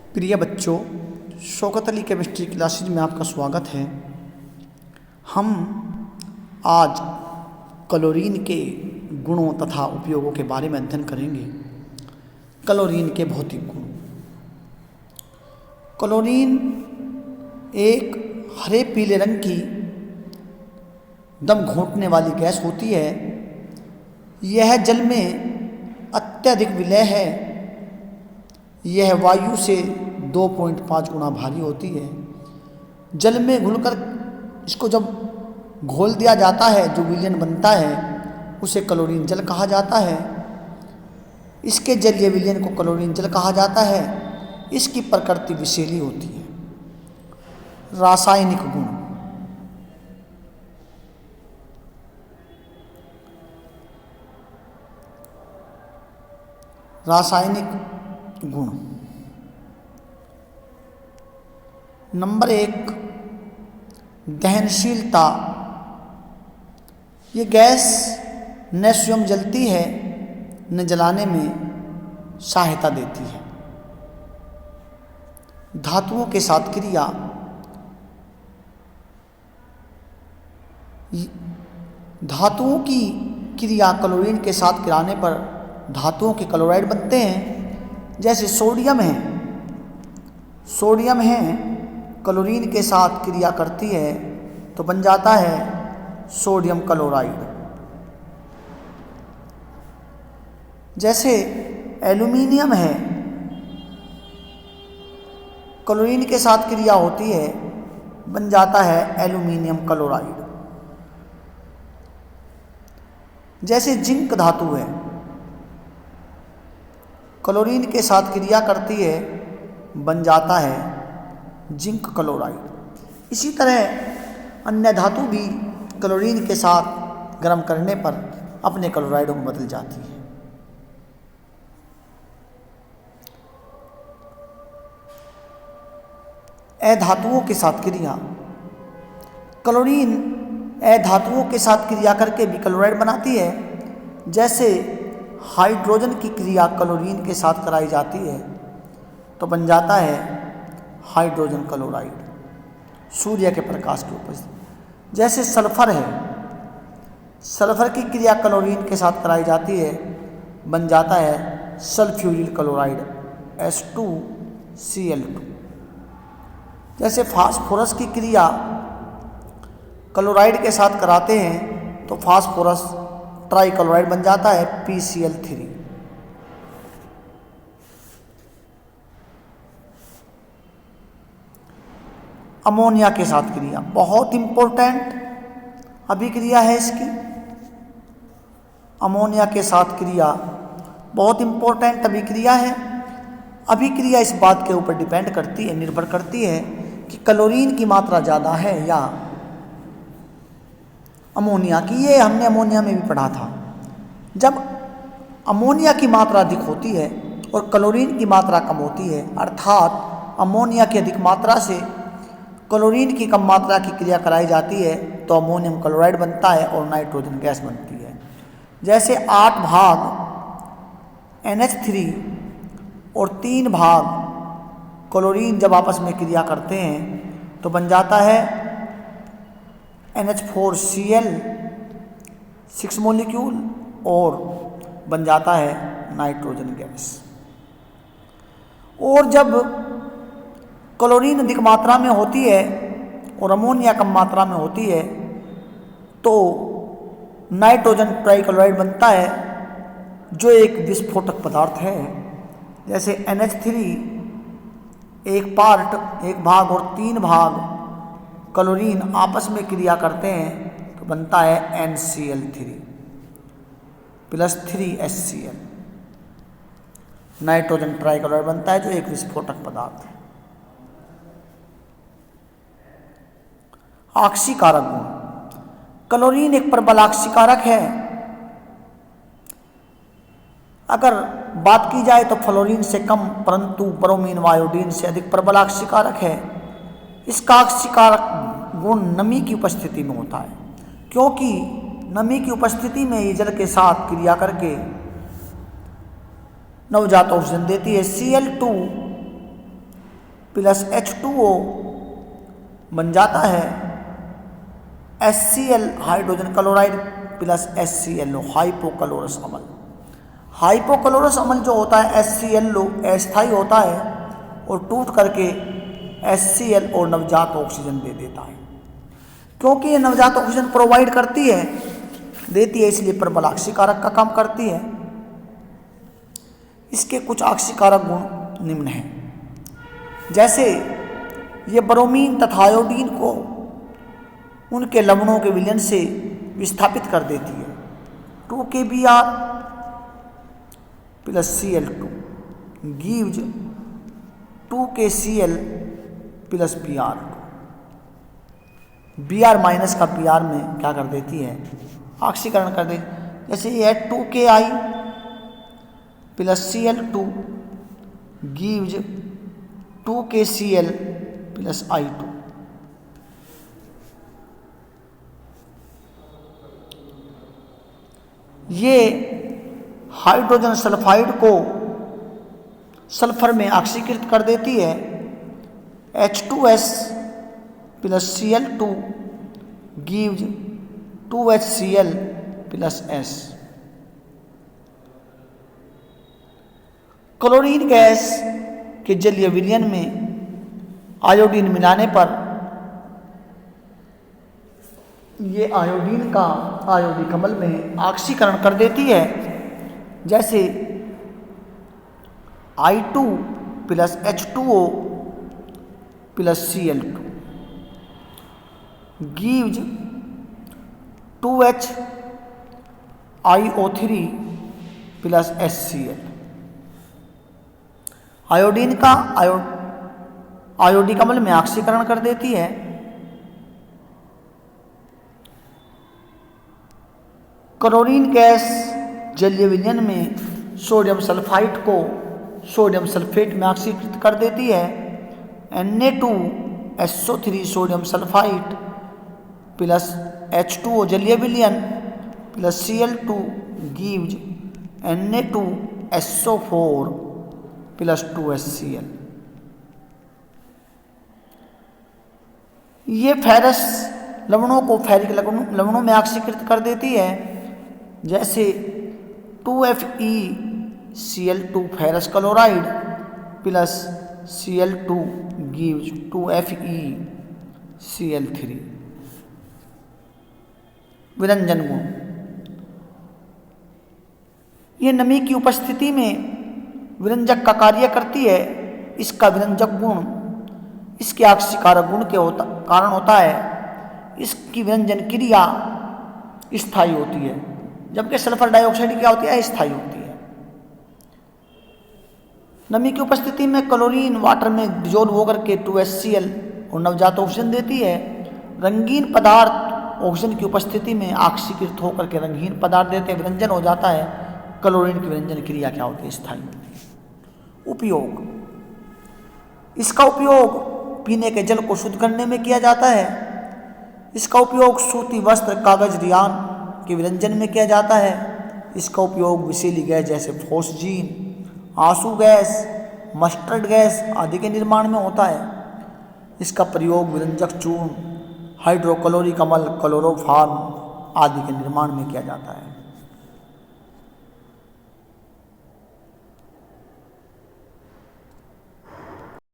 प्रिय बच्चों, Shaukat Ali chemistry classes में आपका स्वागत है। हम आज क्लोरीन के गुणों तथा उपयोगों के बारे में अध्ययन करेंगे। क्लोरीन के भौतिक गुण। क्लोरीन एक हरे पीले रंग की दम घोंटने वाली गैस होती है। यह जल में अत्यधिक विलय है। यह वायु से 2.5 गुना भारी होती है। जल में घुलकर इसको जब घोल दिया जाता है, जो विलयन बनता है उसे क्लोरीन जल कहा जाता है। इसके जलीय विलयन को क्लोरीन जल कहा जाता है। इसकी प्रकृति विषैली होती है। रासायनिक गुण। रासायनिक गुण। नंबर 1, दहनशीलता। ये गैस न स्वयं जलती है न जलाने में सहायता देती है। धातुओं के साथ क्रिया। धातुओं की क्रिया क्लोरीन के साथ कराने पर धातुओं के क्लोराइड बनते हैं। जैसे सोडियम है क्लोरीन के साथ क्रिया करती है तो बन जाता है सोडियम क्लोराइड। जैसे एल्यूमिनियम है, क्लोरीन के साथ क्रिया होती है, बन जाता है एल्यूमिनियम क्लोराइड। जैसे जिंक धातु है, क्लोरीन के साथ क्रिया करती है, बन जाता है जिंक क्लोराइड। इसी तरह अन्य धातु भी क्लोरीन के साथ गर्म करने पर अपने क्लोराइडों में बदल जाती है। अधातुओं के साथ क्रिया। क्लोरीन अधातुओं के साथ क्रिया करके भी क्लोराइड बनाती है। जैसे हाइड्रोजन की क्रिया क्लोरीन के साथ कराई जाती है तो बन जाता है हाइड्रोजन क्लोराइड। सूर्य के प्रकाश की उपस्थिति। जैसे सल्फर है, सल्फर की क्रिया क्लोरीन के साथ कराई जाती है, बन जाता है सल्फ्यूरिल क्लोराइड H2Cl2। जैसे फास्फोरस की क्रिया क्लोराइड के साथ कराते हैं तो फास्फोरस ट्राइक्लोराइड बन जाता है PCl3। अमोनिया के साथ क्रिया बहुत इंपॉर्टेंट अभिक्रिया है इसकी। अमोनिया के साथ क्रिया बहुत इंपॉर्टेंट अभिक्रिया है। अभिक्रिया इस बात के ऊपर डिपेंड करती है, निर्भर करती है कि क्लोरीन की मात्रा ज़्यादा है या अमोनिया की। ये हमने अमोनिया में भी पढ़ा था। जब अमोनिया की मात्रा अधिक होती है और क्लोरीन की मात्रा कम होती है, अर्थात अमोनिया की अधिक मात्रा से क्लोरीन की कम मात्रा की क्रिया कराई जाती है तो अमोनियम क्लोराइड बनता है और नाइट्रोजन गैस बनती है। जैसे 8 भाग NH3 और 3 भाग क्लोरीन जब आपस में क्रिया करते हैं तो बन जाता है NH4Cl 6 मॉलिक्यूल और बन जाता है नाइट्रोजन गैस। और जब क्लोरीन अधिक मात्रा में होती है और अमोनिया कम मात्रा में होती है तो नाइट्रोजन ट्राइक्लोराइड बनता है, जो एक विस्फोटक पदार्थ है। जैसे NH3 एक भाग और 3 भाग क्लोरीन आपस में क्रिया करते हैं तो बनता है NCl3 + 3HCl। नाइट्रोजन ट्राइक्लोराइड बनता है, जो एक विस्फोटक पदार्थ है। आक्सीकारक गुण। क्लोरीन एक प्रबल आक्सीकारक है। अगर बात की जाए तो फ्लोरीन से कम, परंतु ब्रोमीन व आयोडीन से अधिक प्रबल आक्सीकारक है। इसका आक्सीकारक गुण नमी की उपस्थिति में होता है, क्योंकि नमी की उपस्थिति में ये जल के साथ क्रिया करके नवजात ऑक्सीजन देती है। Cl2 प्लस H2O बन जाता है HCl hydrogen chloride plus HClO hypochlorous अम्ल। हाइपोक्लोरस अम्ल जो होता है HClO अस्थायी होता है और टूट करके HCl और नवजात ऑक्सीजन दे देता है। क्योंकि ये नवजात ऑक्सीजन प्रोवाइड देती है इसलिए प्रबल ऑक्सीकारक का काम करती है। इसके कुछ ऑक्सीकारक गुण निम्न हैं, जैसे ये ब्रोमीन तथा आयोडीन को उनके लवणों के विलयन से विस्थापित कर देती है। 2KBr plus Cl2 gives 2KCl plus Br2। Br minus का Br में क्या कर देती है, ऑक्सीकरण कर देती। जैसे ये 2Ki plus Cl2 gives 2KCl plus I2। ये हाइड्रोजन सल्फाइड को सल्फर में ऑक्सीकृत कर देती है। H2S plus Cl2 gives 2HCl plus S। Chlorine gas के जलीय विलयन में आयोडीन मिलाने पर ये आयोडीन का आयोडिक अम्ल में ऑक्सीकरण कर देती है। जैसे I2 plus H2O plus Cl2 gives 2H IO3 plus HCl। Iodine का आयोडिक अम्ल में ऑक्सीकरण कर देती है। क्लोरीन गैस जलीय विलयन में सोडियम सल्फाइड को सोडियम सल्फेट में ऑक्सीकृत कर देती है। Na2SO3 sodium sulphide plus H2O जलीय विलयन plus Cl2 gives Na2SO4 plus 2HCl। ये फेरस लवणों को फेरिक लवणों में ऑक्सीकृत कर देती है। जैसे 2FeCl2 ferrous chloride plus Cl2 gives 2FeCl3। विरंजन गुण, ये नमी की उपस्थिति में विरंजक का कार्य करती है। इसका विरंजक गुण इसके ऑक्सीकारक गुण के कारण होता है। इसकी विरंजन क्रिया स्थायी होती है, जबकि सल्फर डाइऑक्साइड क्या होती है, अस्थायी होती है। नमी की उपस्थिति में क्लोरीन वाटर में डिजोल्व होकर के 2HCl और नवजात ऑक्सीजन देती है। रंगीन पदार्थ ऑक्सीजन की उपस्थिति में ऑक्सीकृत होकर के रंगीन पदार्थ देते हैं, विरंजन हो जाता है। क्लोरीन की विरंजन क्रिया क्या होती है, स्थायी होती है। उपयोग, इसका उपयोग पीने के जल को शुद्ध करने में किया जाता है। इसका उपयोग सूती वस्त्र कागज रियान के विरंजन में किया जाता है। इसका उपयोग विषैली गैस जैसे फोस्जीन, आंसू गैस, मस्टर्ड गैस आदि के निर्माण में होता है। इसका प्रयोग विरंजक चूर्ण, हाइड्रोक्लोरिक अम्ल, क्लोरोफॉर्म आदि के निर्माण में किया जाता है।